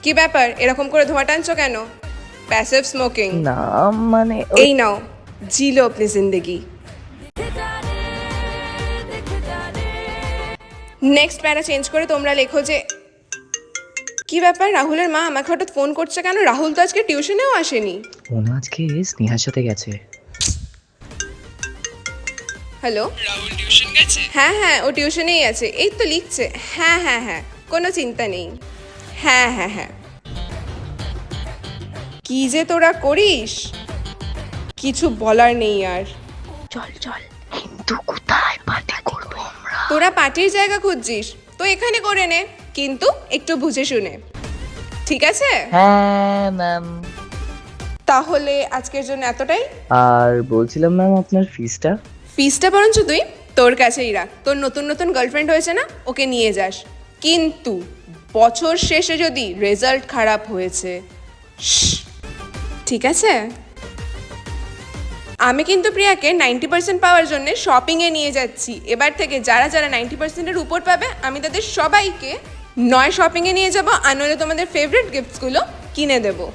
কি ব্যাপার, এরকম করে ধোঁয়া টানছো কেন? প্যাসিভ স্মোকিং না মানে এই নাও, জি লো अपनी जिंदगी। নেক্সট প্যারা চেঞ্জ করে তোমরা লেখো যে কি ব্যাপার, রাহুলের মা আমাকে হঠাৎ ফোন করছে কেন? রাহুল তো আজকে টিউশনেও আসেনি। ওনা আজকে স্নেহার সাথে গেছে। হ্যালো, রাহুল টিউশন গেছে? হ্যাঁ হ্যাঁ, ও টিউশনেই আছে, এই তো লিখছে। হ্যাঁ হ্যাঁ হ্যাঁ, কোনো চিন্তা নেই। হ্যাঁ হ্যাঁ হ্যাঁ। কি যে তোরা করিস, কিছু বলার নেই আর। চল চল, কিন্তু কোথায় পার্টি করবো আমরা? তোরা পার্টির জায়গা খুঁজছিস তো এখানে করে নে, কিন্তু একটু বুঝে শুনে, ঠিক আছে? হ্যাঁ ম্যাম। তাহলে আজকের জন্য এতটাই। আর বলছিলাম ম্যাম, আপনার ফিসটা? ফিসটা বরঞ্চ তুই তোর কাছেই রাখ, তোর নতুন নতুন গার্লফ্রেন্ড হয়েছে না, ওকে নিয়ে যাস। কিন্তু বছর শেষে যদি রেজাল্ট খারাপ হয়েছে, ঠিক আছে? আমি কিন্তু প্রিয়াকে 90% পাওয়ার জন্য শপিংয়ে নিয়ে যাচ্ছি। এবার থেকে যারা যারা 90%-এর উপর পাবে, আমি তাদের সবাইকে নয় শপিংয়ে নিয়ে যাবো, আর নইলে তোমাদের ফেভারিট গিফটসগুলো কিনে দেবো।